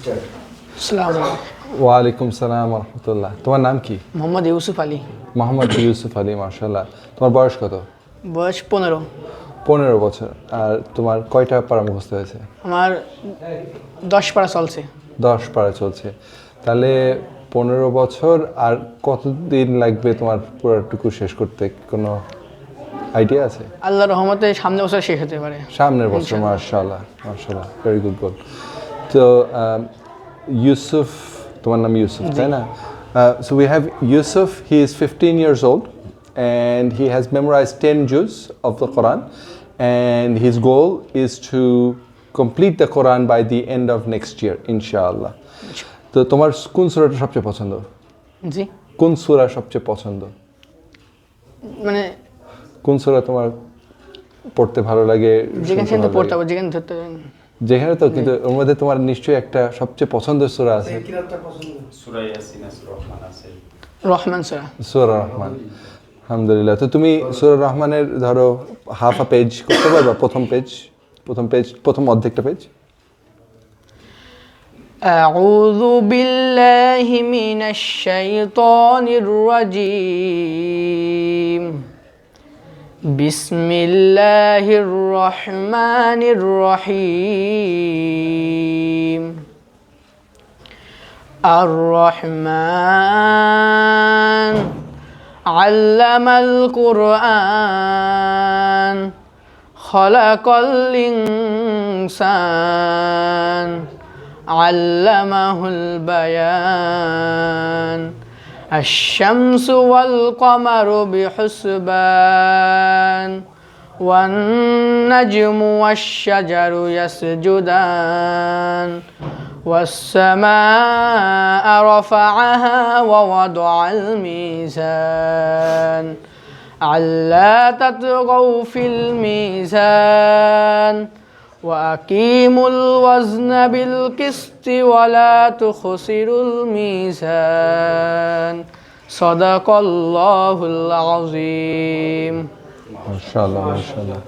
আসসালামু আলাইকুম। ওয়ালাইকুম সালাম রহমতুল্লাহ। তোমার নাম কি? মোহাম্মদ ইউসুফ আলী। মোহাম্মদ ইউসুফ আলী, মাশাআল্লাহ। তোমার বয়স কত? বয়স 15। 15 বছর। আর তোমার কয়টা পারা মুখস্থ হয়েছে? আমার 10 পারা চলছে। 10 পারা চলছে। তাহলে 15 বছর। আর কতদিন লাগবে তোমার পুরোটুকু শেষ করতে, কোনো আইডিয়া আছে? আল্লাহর রহমতে সামনের বছর শেষ হতে পারে। সামনের বছর, মাশাআল্লাহ মাশাআল্লাহ, ভেরি গুড গোল। তো ইউসুফ, তোমার নাম ইউসুফ, তাই না? So we have Yusuf. He is 15 years old and he has memorized 10 juz of the Quran, and his goal is to complete the Quran by the end of next year, inshallah. তো তোমার কোন সূরাটা সবচেয়ে পছন্দ? জি, কোন সূরা সবচেয়ে পছন্দ? মানে কোন সূরা তোমার পড়তে ভালো লাগে? যেখানে পড়তে হবে, যেখানে ধরতে যেখানে তো, কিন্তু ওর মধ্যে তোমার নিশ্চয়ই একটা সবচেয়ে পছন্দের সূরা আছে। সূরা ইয়াসিন আছে, রহমান আছে। রহমান সূরা। সূরা রহমান, আলহামদুলিল্লাহ। তো তুমি সূরা রহমানের ধরো হাফ আ পেজ করতে পারবা? প্রথম অর্ধেকটা পেজ। أعوذ بالله من الشيطان الرجيم. بسم الله الرحمن الرحيم. الرحمن علم القرآن خلق الإنسان علمه البيان. الشمس والقمر بحسبان والنجم والشجر يسجدان والسماء رفعها ووضع الميزان ألا تطغوا في الميزان وأقيموا الوزن بالقسط ولا تخسروا الميزان صدق الله العظيم. মাশাআল্লাহ মাশাআল্লাহ।